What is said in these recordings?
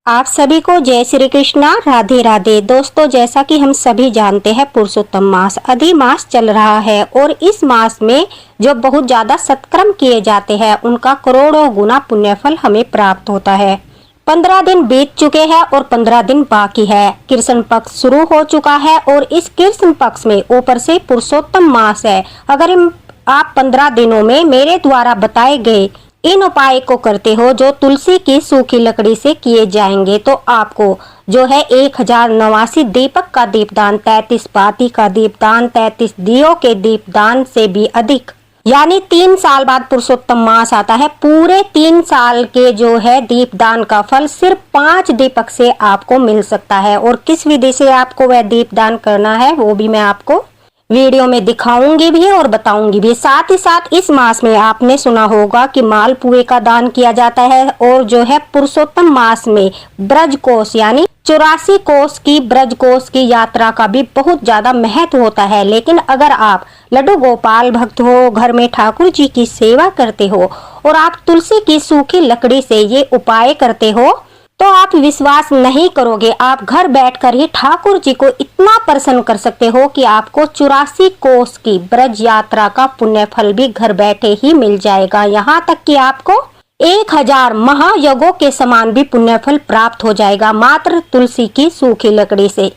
आप सभी को जय श्री कृष्णा, राधे राधे। दोस्तों, जैसा कि हम सभी जानते हैं, पुरुषोत्तम मास अधिक मास चल रहा है और इस मास में जो बहुत ज्यादा सत्कर्म किए जाते हैं उनका करोड़ों गुना पुण्यफल हमें प्राप्त होता है। 15 दिन बीत चुके हैं और 15 दिन बाकी है। कृष्ण पक्ष शुरू हो चुका है और इस कृष्ण पक्ष में ऊपर से पुरुषोत्तम मास है। अगर आप 15 दिनों में मेरे द्वारा बताए गए इन उपाय को करते हो जो तुलसी की सूखी लकड़ी से किए जाएंगे तो आपको जो है 1089 दीपक का दीपदान, 33 बाती का दीपदान, 33 दियों के दीपदान से भी अधिक, यानी 3 साल बाद पुरुषोत्तम मास आता है। पूरे 3 साल के जो है दीपदान का फल सिर्फ 5 दीपक से आपको मिल सकता है। और किस विधि से आपको वह दीपदान करना है वो भी मैं आपको वीडियो में दिखाऊंगी भी और बताऊंगी भी। साथ ही साथ इस मास में आपने सुना होगा कि मालपुए का दान किया जाता है और जो है पुरुषोत्तम मास में ब्रज कोष यानी 84 कोष की ब्रज कोष की यात्रा का भी बहुत ज्यादा महत्व होता है। लेकिन अगर आप लड्डू गोपाल भक्त हो, घर में ठाकुर जी की सेवा करते हो और आप तुलसी की सूखी लकड़ी से ये उपाय करते हो तो आप विश्वास नहीं करोगे, आप घर बैठकर ही ठाकुर जी को इतना प्रसन्न कर सकते हो कि आपको 84 कोष की ब्रज यात्रा का पुण्य फल भी घर बैठे ही मिल जाएगा। यहाँ तक कि आपको 1000 महायज्ञों के समान भी पुण्य फल प्राप्त हो जाएगा मात्र तुलसी की सूखी लकड़ी से।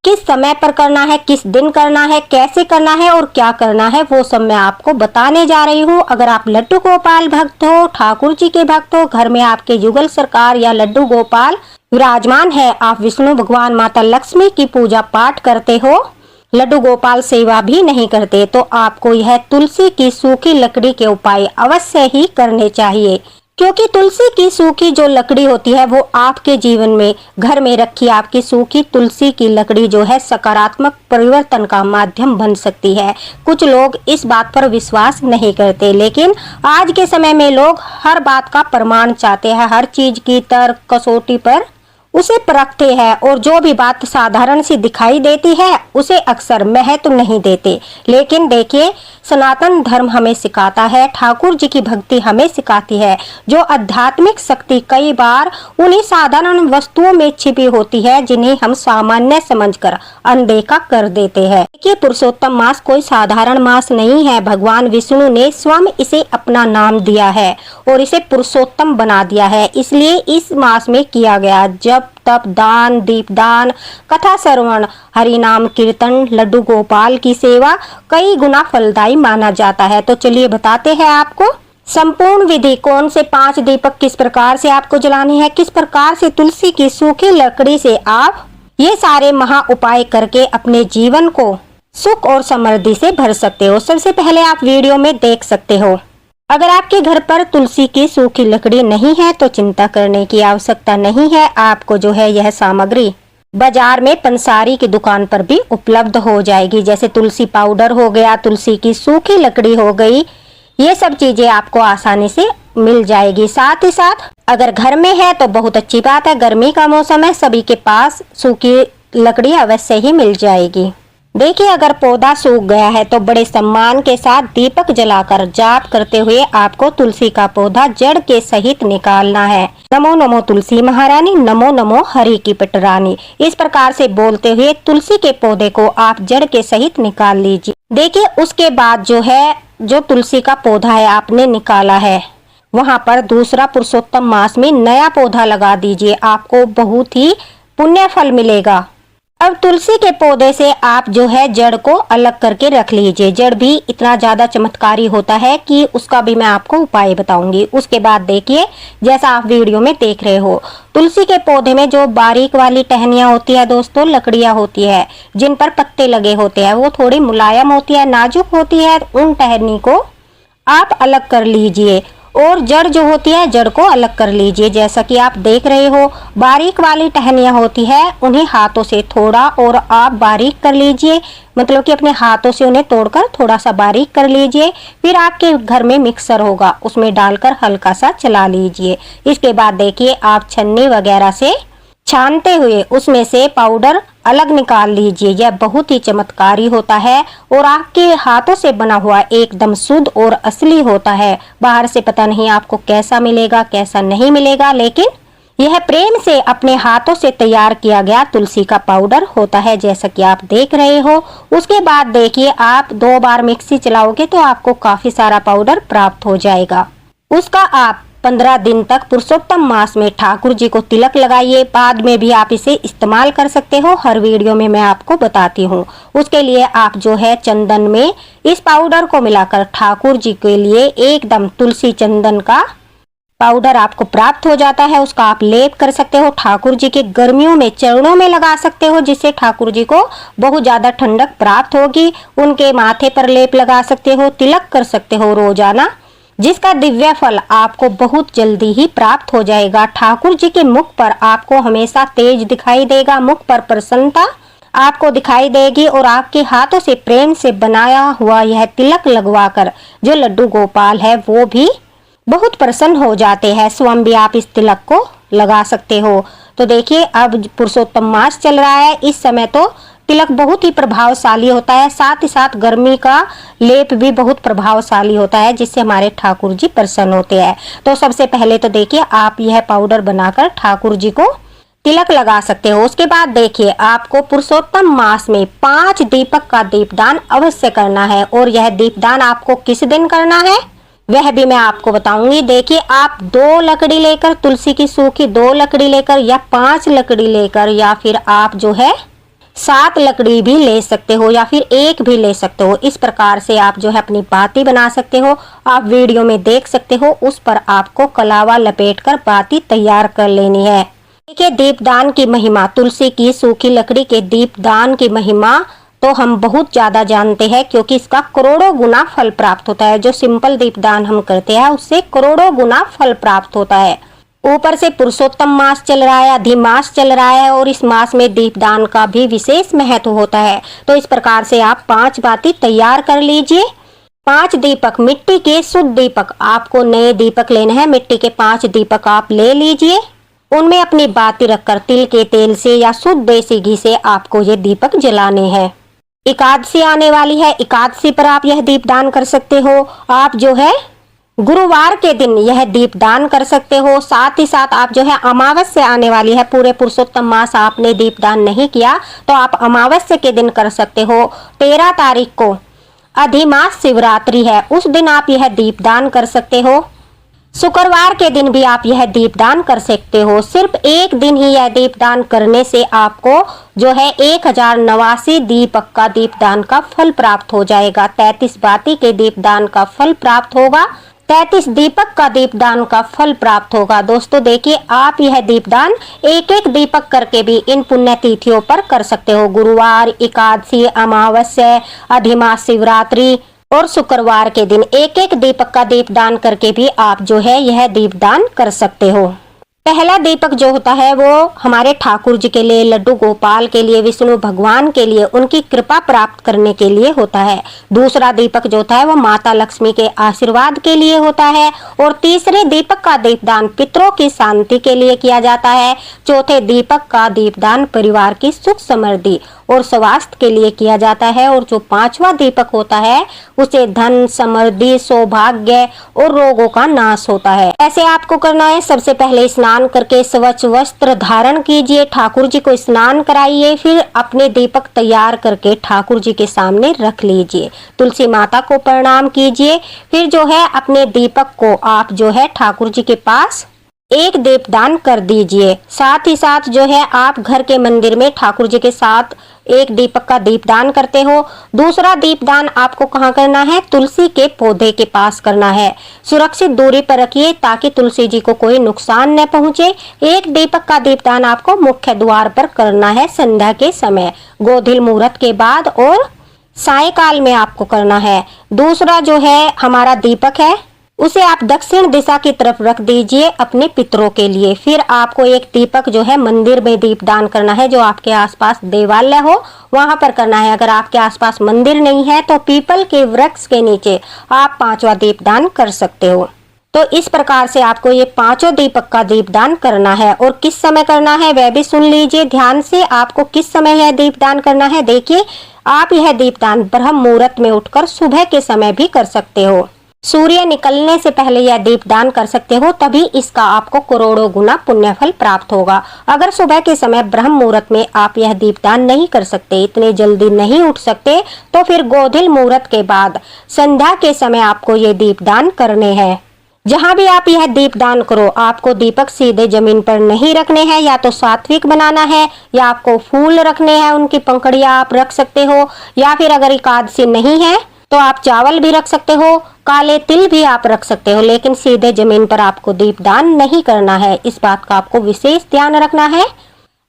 किस समय पर करना है, किस दिन करना है, कैसे करना है और क्या करना है वो सब मैं आपको बताने जा रही हूँ। अगर आप लड्डू गोपाल भक्त हो, ठाकुर जी के भक्त हो, घर में आपके युगल सरकार या लड्डू गोपाल विराजमान है, आप विष्णु भगवान माता लक्ष्मी की पूजा पाठ करते हो, लड्डू गोपाल सेवा भी नहीं करते तो आपको यह तुलसी की सूखी लकड़ी के उपाय अवश्य ही करने चाहिए। क्योंकि तुलसी की सूखी जो लकड़ी होती है वो आपके जीवन में घर में रखी आपकी सूखी तुलसी की लकड़ी जो है सकारात्मक परिवर्तन का माध्यम बन सकती है। कुछ लोग इस बात पर विश्वास नहीं करते, लेकिन आज के समय में लोग हर बात का प्रमाण चाहते हैं, हर चीज की तर्क कसौटी पर उसे परखते हैं और जो भी बात साधारण सी दिखाई देती है उसे अक्सर महत्व नहीं देते। लेकिन देखिए, सनातन धर्म हमें सिखाता है, ठाकुर जी की भक्ति हमें सिखाती है, जो आध्यात्मिक शक्ति कई बार उन्हीं साधारण वस्तुओं में छिपी होती है जिन्हें हम सामान्य समझकर अनदेखा कर देते हैं। देखिए, पुरुषोत्तम मास कोई साधारण मास नहीं है। भगवान विष्णु ने स्वयं इसे अपना नाम दिया है और इसे पुरुषोत्तम बना दिया है, इसलिए इस मास में किया गया जब तप दान, दीपदान, कथा श्रवण, हरि नाम कीर्तन, लड्डू गोपाल की सेवा कई गुना फलदायी माना जाता है। तो चलिए बताते हैं आपको संपूर्ण विधि। कौन से 5 दीपक किस प्रकार से आपको जलानी है, किस प्रकार से तुलसी की सूखी लकड़ी से आप ये सारे महा उपाय करके अपने जीवन को सुख और समृद्धि से भर सकते हो। सबसे पहले आप वीडियो में देख सकते हो। अगर आपके घर पर तुलसी की सूखी लकड़ी नहीं है तो चिंता करने की आवश्यकता नहीं है। आपको जो है यह सामग्री बाजार में पंसारी की दुकान पर भी उपलब्ध हो जाएगी। जैसे तुलसी पाउडर हो गया, तुलसी की सूखी लकड़ी हो गई, ये सब चीजें आपको आसानी से मिल जाएगी। साथ ही साथ अगर घर में है तो बहुत अच्छी बात है, गर्मी का मौसम है, सभी के पास सूखी लकड़ी अवश्य ही मिल जाएगी। देखिए, अगर पौधा सूख गया है तो बड़े सम्मान के साथ दीपक जलाकर जाप करते हुए आपको तुलसी का पौधा जड़ के सहित निकालना है। नमो नमो तुलसी महारानी, नमो नमो हरि की पटरानी, इस प्रकार से बोलते हुए तुलसी के पौधे को आप जड़ के सहित निकाल लीजिए। देखिए, उसके बाद जो है जो तुलसी का पौधा है आपने निकाला है, वहाँ पर दूसरा पुरुषोत्तम मास में नया पौधा लगा दीजिए, आपको बहुत ही पुण्य फल मिलेगा। अब तुलसी के पौधे से आप जो है जड़ को अलग करके रख लीजिए। जड़ भी इतना ज्यादा चमत्कारी होता है कि उसका भी मैं आपको उपाय बताऊंगी। उसके बाद देखिए, जैसा आप वीडियो में देख रहे हो, तुलसी के पौधे में जो बारीक वाली टहनियां होती है दोस्तों, लकड़ियां होती है जिन पर पत्ते लगे होते हैं, वो थोड़ी मुलायम होती है, नाजुक होती है। उन टहनी को आप अलग कर लीजिए और जड़ जो होती है जड़ को अलग कर लीजिए। जैसा कि आप देख रहे हो, बारीक वाली टहनियां होती है, उन्हें हाथों से थोड़ा और आप बारीक कर लीजिए, मतलब कि अपने हाथों से उन्हें तोड़कर थोड़ा सा बारीक कर लीजिए। फिर आपके घर में मिक्सर होगा, उसमें डालकर हल्का सा चला लीजिए। इसके बाद देखिए, आप छन्नी वगैरह से छानते हुए उसमें से पाउडर अलग निकाल लीजिए। यह बहुत ही चमत्कारी होता है और आपके हाथों से बना हुआ एकदम शुद्ध और असली होता है। बाहर से पता नहीं आपको कैसा मिलेगा कैसा नहीं मिलेगा, लेकिन यह प्रेम से अपने हाथों से तैयार किया गया तुलसी का पाउडर होता है, जैसा कि आप देख रहे हो। उसके बाद देखिए, आप 2 बार मिक्सी चलाओगे तो आपको काफी सारा पाउडर प्राप्त हो जाएगा। उसका आप 15 दिन तक पुरुषोत्तम मास में ठाकुर जी को तिलक लगाइए। बाद में भी आप इसे इस्तेमाल कर सकते हो, हर वीडियो में मैं आपको बताती हूँ। उसके लिए आप जो है चंदन में इस पाउडर को मिलाकर ठाकुर जी के लिए एकदम तुलसी चंदन का पाउडर आपको प्राप्त हो जाता है, उसका आप लेप कर सकते हो। ठाकुर जी के गर्मियों में चरणों में लगा सकते हो, जिससे ठाकुर जी को बहुत ज्यादा ठंडक प्राप्त होगी। उनके माथे पर लेप लगा सकते हो, तिलक कर सकते हो रोजाना, जिसका दिव्य फल आपको बहुत जल्दी ही प्राप्त हो जाएगा। ठाकुर जी के मुख पर आपको हमेशा तेज दिखाई देगा, मुख पर प्रसन्नता आपको दिखाई देगी और आपके हाथों से प्रेम से बनाया हुआ यह तिलक लगवाकर जो लड्डू गोपाल है वो भी बहुत प्रसन्न हो जाते हैं। स्वयं भी आप इस तिलक को लगा सकते हो। तो देखिए, अब पुरुषोत्तम मास चल रहा है, इस समय तो तिलक बहुत ही प्रभावशाली होता है, साथ ही साथ गर्मी का लेप भी बहुत प्रभावशाली होता है, जिससे हमारे ठाकुर जी प्रसन्न होते हैं। तो सबसे पहले तो देखिए, आप यह पाउडर बनाकर ठाकुर जी को तिलक लगा सकते हो। उसके बाद देखिए, आपको पुरुषोत्तम मास में 5 दीपक का दीपदान अवश्य करना है। और यह दीपदान आपको किस दिन करना है वह भी मैं आपको बताऊंगी। देखिए, आप 2 लकड़ी लेकर, तुलसी की सूखी 2 लकड़ी लेकर या 5 लकड़ी लेकर, या फिर आप जो है 7 लकड़ी भी ले सकते हो, या फिर 1 भी ले सकते हो। इस प्रकार से आप जो है अपनी बाती बना सकते हो। आप वीडियो में देख सकते हो, उस पर आपको कलावा लपेटकर बाती तैयार कर लेनी है। देखिए, दीपदान की महिमा, तुलसी की सूखी लकड़ी के दीपदान की महिमा तो हम बहुत ज्यादा जानते हैं, क्योंकि इसका करोड़ों गुना फल प्राप्त होता है। जो सिंपल दीपदान हम करते हैं उससे करोड़ों गुना फल प्राप्त होता है। ऊपर से पुरुषोत्तम मास चल रहा है, अधिमास चल रहा है, और इस मास में दीपदान का भी विशेष महत्व होता है। तो इस प्रकार से आप 5 बाती तैयार कर लीजिए। 5 दीपक, मिट्टी के शुद्ध दीपक, आपको नए दीपक लेने हैं। मिट्टी के 5 दीपक आप ले लीजिए। उनमें अपनी बाती रखकर तिल के तेल से या शुद्ध देसी घी से आपको ये दीपक जलाने हैं। एकादशी आने वाली है, एकादशी पर आप यह दीपदान कर सकते हो। आप जो है गुरुवार के दिन यह दीपदान कर सकते हो। साथ ही साथ आप जो है अमावस्या आने वाली है, पूरे पुरुषोत्तम मास आपने दीपदान नहीं किया तो आप अमावस्या के दिन कर सकते हो। 13 तारीख को अधिमास शिवरात्रि है, उस दिन आप यह दीपदान कर सकते हो। शुक्रवार के दिन भी आप यह दीपदान कर सकते हो। सिर्फ एक दिन ही यह दीपदान करने से आपको जो है 1089 दीपक का दीपदान का फल प्राप्त हो जाएगा। 33 बाती के दीपदान का फल प्राप्त होगा, 33 दीपक का दीपदान का फल प्राप्त होगा। दोस्तों देखिए, आप यह दीपदान एक एक दीपक करके भी इन पुण्य तिथियों पर कर सकते हो। गुरुवार, एकादशी, अमावस्या, अधिमास शिवरात्रि और शुक्रवार के दिन एक एक दीपक का दीपदान करके भी आप जो है यह दीपदान कर सकते हो। पहला दीपक जो होता है वो हमारे ठाकुर जी के लिए, लड्डू गोपाल के लिए, विष्णु भगवान के लिए, उनकी कृपा प्राप्त करने के लिए होता है। दूसरा दीपक जो होता है वो माता लक्ष्मी के आशीर्वाद के लिए होता है। और तीसरे दीपक का दीपदान पितरों की शांति के लिए किया जाता है। चौथे दीपक का दीपदान परिवार की सुख समृद्धि और स्वास्थ्य के लिए किया जाता है। और जो 5वां दीपक होता है उसे धन, समृद्धि, सौभाग्य और रोगों का नाश होता है। ऐसे आपको करना है, सबसे पहले स्नान करके स्वच्छ वस्त्र धारण कीजिए, ठाकुर जी को स्नान कराइए, फिर अपने दीपक तैयार करके ठाकुर जी के सामने रख लीजिए, तुलसी माता को प्रणाम कीजिए। फिर जो है अपने दीपक को आप जो है ठाकुर जी के पास एक दीपदान कर दीजिए। साथ ही साथ जो है आप घर के मंदिर में ठाकुर जी के साथ एक दीपक का दीपदान करते हो। दूसरा दीपदान आपको कहाँ करना है? तुलसी के पौधे के पास करना है। सुरक्षित दूरी पर रखिए ताकि तुलसी जी को कोई नुकसान न पहुँचे। एक दीपक का दीपदान आपको मुख्य द्वार पर करना है संध्या के समय, गोधील मुहूर्त के बाद और सायकाल में आपको करना है। दूसरा जो है हमारा दीपक है उसे आप दक्षिण दिशा की तरफ रख दीजिए अपने पितरों के लिए। फिर आपको एक दीपक जो है मंदिर में दीपदान करना है, जो आपके आसपास देवालय हो वहां पर करना है। अगर आपके आसपास मंदिर नहीं है तो पीपल के वृक्ष के नीचे आप 5वां दीपदान कर सकते हो। तो इस प्रकार से आपको ये 5 दीपक का दीपदान करना है। और किस समय करना है वह भी सुन लीजिए ध्यान से। आपको किस समय यह दीपदान करना है? देखिए, आप यह दीपदान ब्रह्म मुहूर्त में उठकर सुबह के समय भी कर सकते हो। सूर्य निकलने से पहले यह दीपदान कर सकते हो, तभी इसका आपको करोड़ों गुना पुण्य फल प्राप्त होगा। अगर सुबह के समय ब्रह्म मुहूर्त में आप यह दीपदान नहीं कर सकते, इतने जल्दी नहीं उठ सकते, तो फिर गोधिल मुहूर्त के बाद संध्या के समय आपको ये दीपदान करने हैं। जहां भी आप यह दीपदान करो, आपको दीपक सीधे जमीन पर नहीं रखने हैं, या तो सात्विक बनाना है, या आपको फूल रखने हैं, उनकी पंखुड़ियां आप रख सकते हो, या फिर अगर एकादशी नहीं है तो आप चावल भी रख सकते हो, काले तिल भी आप रख सकते हो, लेकिन सीधे जमीन पर आपको दीपदान नहीं करना है। इस बात का आपको विशेष ध्यान रखना है।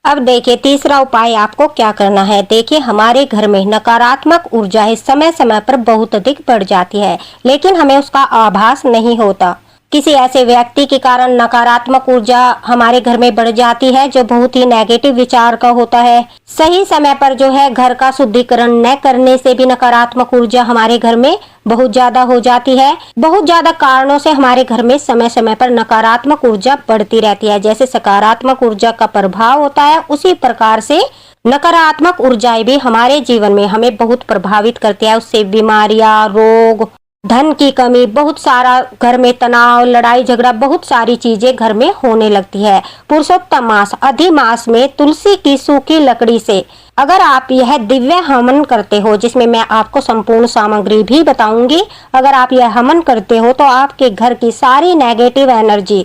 अब देखिए तीसरा उपाय आपको क्या करना है। देखिए हमारे घर में नकारात्मक ऊर्जा समय समय पर बहुत अधिक बढ़ जाती है, लेकिन हमें उसका आभास नहीं होता। किसी ऐसे व्यक्ति के कारण नकारात्मक ऊर्जा हमारे घर में बढ़ जाती है जो बहुत ही नेगेटिव विचार का होता है। सही समय पर जो है घर का शुद्धिकरण न करने से भी नकारात्मक ऊर्जा हमारे घर में बहुत ज्यादा हो जाती है। बहुत ज्यादा कारणों से हमारे घर में समय समय पर नकारात्मक ऊर्जा बढ़ती रहती है। जैसे सकारात्मक ऊर्जा का प्रभाव होता है, उसी प्रकार से नकारात्मक ऊर्जाएं भी हमारे जीवन में हमें बहुत प्रभावित करती है। उससे बीमारियां, रोग, धन की कमी, बहुत सारा घर में तनाव, लड़ाई झगड़ा, बहुत सारी चीजें घर में होने लगती है। पुरुषोत्तम मास अधिमास में तुलसी की सूखी लकड़ी से अगर आप यह दिव्य हवन करते हो, जिसमें मैं आपको संपूर्ण सामग्री भी बताऊंगी, अगर आप यह हवन करते हो तो आपके घर की सारी नेगेटिव एनर्जी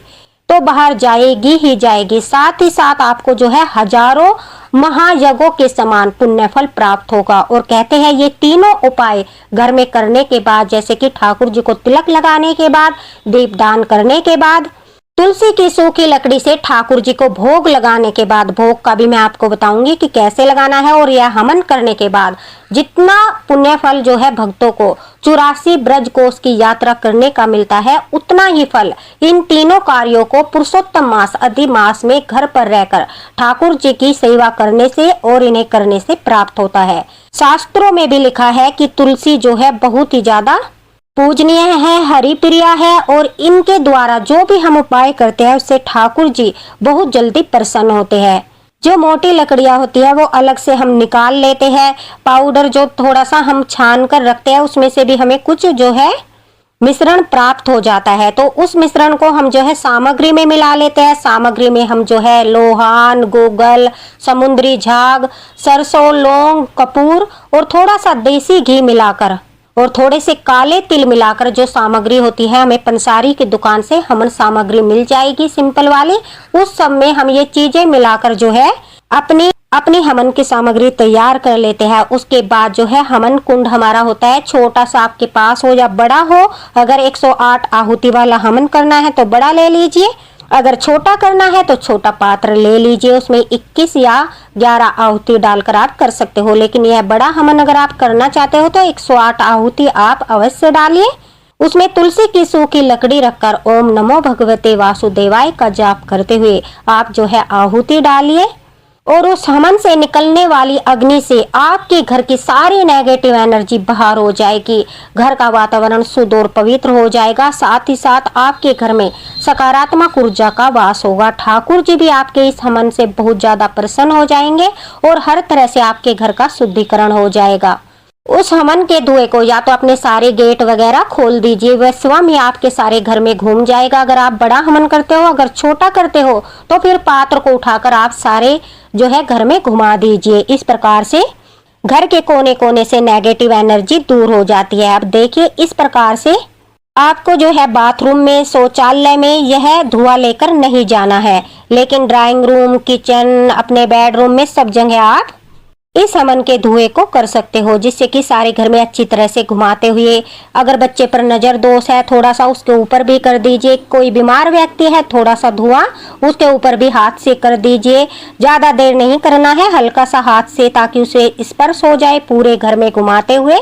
तो बाहर जाएगी ही जाएगी। साथ ही साथ आपको जो है हजारों महायज्ञों के समान पुण्य फल प्राप्त होगा। और कहते हैं ये तीनों उपाय घर में करने के बाद, जैसे कि ठाकुर जी को तिलक लगाने के बाद, दीपदान करने के बाद, तुलसी की सूखी लकड़ी से ठाकुर जी को भोग लगाने के बाद, भोग का भी मैं आपको बताऊंगी कि कैसे लगाना है, और यह हवन करने के बाद जितना पुण्य फल जो है भक्तों को 84 ब्रज कोष की यात्रा करने का मिलता है, उतना ही फल इन तीनों कार्यों को पुरुषोत्तम मास अधिमास में घर पर रहकर ठाकुर जी की सेवा करने से और इन्हें करने से प्राप्त होता है। शास्त्रों में भी लिखा है कि तुलसी जो है बहुत ही ज्यादा पूजनीय है, हरिप्रिया है, और इनके द्वारा जो भी हम उपाय करते हैं उससे ठाकुर जी बहुत जल्दी प्रसन्न होते हैं। जो मोटी लकड़ियां होती है वो अलग से हम निकाल लेते हैं। पाउडर जो थोड़ा सा हम छान कर रखते हैं, उसमें से भी हमें कुछ जो है मिश्रण प्राप्त हो जाता है। तो उस मिश्रण को हम जो है सामग्री में मिला लेते हैं। सामग्री में हम जो है लोहान, गूगल, समुद्री झाग, सरसों, लौंग, कपूर और थोड़ा सा देसी घी मिलाकर और थोड़े से काले तिल मिलाकर, जो सामग्री होती है हमें पंसारी की दुकान से हवन सामग्री मिल जाएगी सिंपल वाली, उस सब में हम ये चीजें मिलाकर जो है अपनी हवन की सामग्री तैयार कर लेते हैं। उसके बाद जो है हवन कुंड हमारा होता है, छोटा सा आपके पास हो या बड़ा हो। अगर 108 आहुति वाला हवन करना है तो बड़ा ले लीजिए, अगर छोटा करना है तो छोटा पात्र ले लीजिए। उसमें 21 या 11 आहुति डालकर आप कर सकते हो, लेकिन यह बड़ा हवन अगर आप करना चाहते हो तो 108 आहुति आप अवश्य डालिए। उसमें तुलसी की सूखी लकड़ी रखकर ओम नमो भगवते वासुदेवाय का जाप करते हुए आप जो है आहुति डालिए, और उस हवन से निकलने वाली अग्नि से आपके घर की सारी नेगेटिव एनर्जी बाहर हो जाएगी। घर का वातावरण शुद्ध और पवित्र हो जाएगा। साथ ही साथ आपके घर में सकारात्मक ऊर्जा का वास होगा। ठाकुर जी भी आपके इस हवन से बहुत ज्यादा प्रसन्न हो जाएंगे और हर तरह से आपके घर का शुद्धिकरण हो जाएगा। उस हवन के धुएं को या तो अपने सारे गेट वगैरह खोल दीजिए, वह स्वयं ही आपके सारे घर में घूम जाएगा। अगर आप बड़ा हवन करते हो, अगर छोटा करते हो तो फिर पात्र को उठाकर आप सारे जो है घर में घुमा दीजिए। इस प्रकार से घर के कोने कोने से नेगेटिव एनर्जी दूर हो जाती है। अब देखिए इस प्रकार से आपको जो है बाथरूम में, शौचालय में यह धुआं लेकर नहीं जाना है, लेकिन ड्राइंग रूम, किचन, अपने बेडरूम में सब जगह आप इस हवन के धुएं को कर सकते हो, जिससे कि सारे घर में अच्छी तरह से घुमाते हुए, अगर बच्चे पर नजर दोष है थोड़ा सा उसके ऊपर भी कर दीजिए, कोई बीमार व्यक्ति है थोड़ा सा धुआं उसके ऊपर भी हाथ से कर दीजिए। ज्यादा देर नहीं करना है, हल्का सा हाथ से, ताकि उसे स्पर्श हो जाए पूरे घर में घुमाते हुए।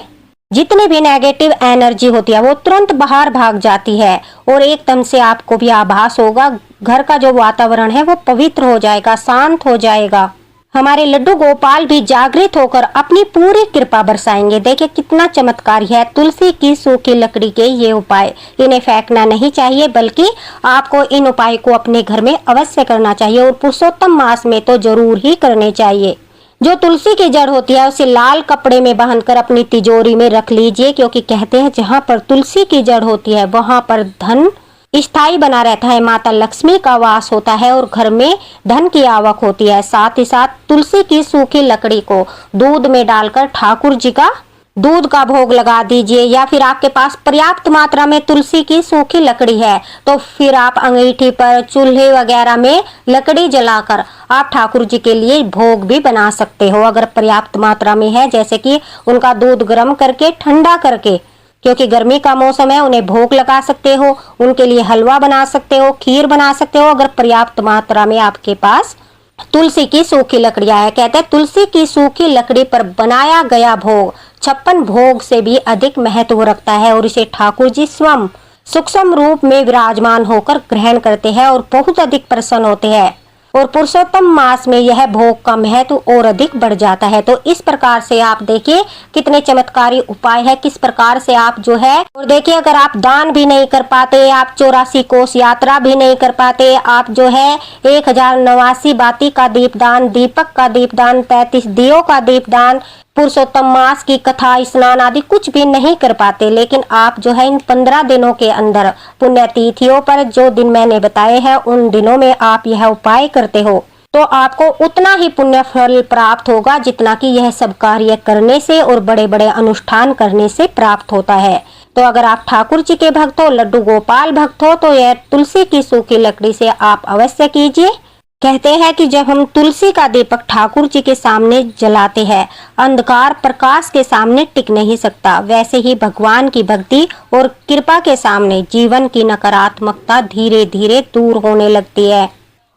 जितनी भी नेगेटिव एनर्जी होती है वो तुरंत बाहर भाग जाती है और एकदम से आपको भी आभास होगा, घर का जो वातावरण है वो पवित्र हो जाएगा, शांत हो जाएगा। हमारे लड्डू गोपाल भी जागृत होकर अपनी पूरी कृपा बरसाएंगे। देखिए कितना चमत्कारी है तुलसी की सूखी लकड़ी के ये उपाय। इन्हें फेंकना नहीं चाहिए, बल्कि आपको इन उपाय को अपने घर में अवश्य करना चाहिए, और पुरुषोत्तम मास में तो जरूर ही करने चाहिए। जो तुलसी की जड़ होती है उसे लाल कपड़े में बांधकर अपनी तिजोरी में रख लीजिए, क्योंकि कहते हैं जहाँ पर तुलसी की जड़ होती है वहां पर धन स्थायी बना रहता है, माता लक्ष्मी का वास होता है और घर में धन की आवक होती है। साथ ही साथ तुलसी की सूखी लकड़ी को दूध में डालकर ठाकुर जी का दूध का भोग लगा दीजिए, या फिर आपके पास पर्याप्त मात्रा में तुलसी की सूखी लकड़ी है तो फिर आप अंगीठी पर, चूल्हे वगैरह में लकड़ी जलाकर आप ठाकुर जी के लिए भोग भी बना सकते हो, अगर पर्याप्त मात्रा में है। जैसे कि उनका दूध गर्म करके ठंडा करके, क्योंकि गर्मी का मौसम है, उन्हें भोग लगा सकते हो, उनके लिए हलवा बना सकते हो, खीर बना सकते हो, अगर पर्याप्त मात्रा में आपके पास तुलसी की सूखी लकड़ियां है। कहते हैं तुलसी की सूखी लकड़ी पर बनाया गया भोग 56 भोग से भी अधिक महत्व रखता है और इसे ठाकुर जी स्वयं सूक्ष्म रूप में विराजमान होकर ग्रहण करते हैं और बहुत अधिक प्रसन्न होते हैं, और पुरुषोत्तम मास में यह भोग का महत्व और अधिक बढ़ जाता है। तो इस प्रकार से आप देखिए कितने चमत्कारी उपाय है, किस प्रकार से आप जो है, और देखिए अगर आप दान भी नहीं कर पाते, आप 84 कोस यात्रा भी नहीं कर पाते, आप जो है 1089 बाती का दीपदान, दीपक का दीपदान, 33 दियों का दीपदान, पुरुषोत्तम मास की कथा, स्नान आदि कुछ भी नहीं कर पाते, लेकिन आप जो है इन 15 दिनों के अंदर पुण्य तिथियों पर जो दिन मैंने बताए हैं उन दिनों में आप यह उपाय करते हो तो आपको उतना ही पुण्य फल प्राप्त होगा जितना कि यह सब कार्य करने से और बड़े बड़े अनुष्ठान करने से प्राप्त होता है। तो अगर आप ठाकुर जी के भक्त हो, लड्डू गोपाल भक्त हो, तो यह तुलसी की सूखी लकड़ी से आप अवश्य कीजिए। कहते हैं कि जब हम तुलसी का दीपक ठाकुर जी के सामने जलाते हैं, अंधकार प्रकाश के सामने टिक नहीं सकता, वैसे ही भगवान की भक्ति और कृपा के सामने जीवन की नकारात्मकता धीरे धीरे दूर होने लगती है,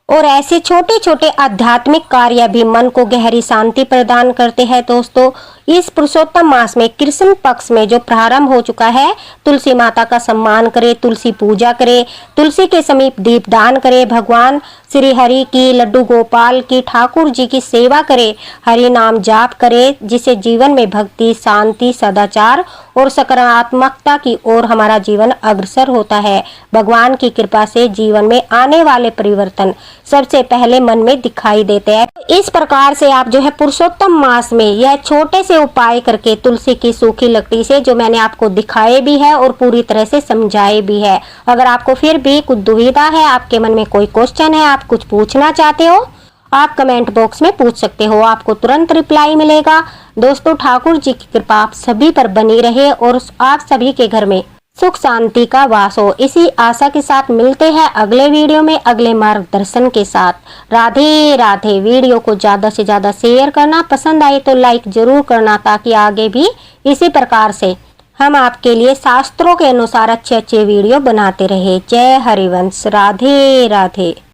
और ऐसे छोटे छोटे आध्यात्मिक कार्य भी मन को गहरी शांति प्रदान करते हैं। दोस्तों, इस पुरुषोत्तम मास में कृष्ण पक्ष में जो प्रारंभ हो चुका है, तुलसी माता का सम्मान करें, तुलसी पूजा करें, तुलसी के समीप दीपदान करें, भगवान श्री हरि की, लड्डू गोपाल की, ठाकुर जी की सेवा करें, हरि नाम जाप करें, जिससे जीवन में भक्ति, शांति, सदाचार और सकारात्मकता की ओर हमारा जीवन अग्रसर होता है। भगवान की कृपा से जीवन में आने वाले परिवर्तन सबसे पहले मन में दिखाई देते हैं। इस प्रकार से आप जो है पुरुषोत्तम मास में यह छोटे से उपाय करके तुलसी की सूखी लकड़ी से, जो मैंने आपको दिखाए भी है और पूरी तरह से समझाए भी है। अगर आपको फिर भी कुछ दुविधा है, आपके मन में कोई क्वेश्चन है, आप कुछ पूछना चाहते हो, आप कमेंट बॉक्स में पूछ सकते हो, आपको तुरंत रिप्लाई मिलेगा। दोस्तों, ठाकुर जी की कृपा आप सभी पर बनी रहे और आप सभी के घर में सुख शांति का वास हो। इसी आशा के साथ मिलते हैं अगले वीडियो में अगले मार्गदर्शन के साथ। राधे राधे। वीडियो को ज्यादा से ज्यादा शेयर करना, पसंद आए तो लाइक जरूर करना, ताकि आगे भी इसी प्रकार से हम आपके लिए शास्त्रों के अनुसार अच्छे अच्छे वीडियो बनाते रहे। जय हरिवंश। राधे राधे।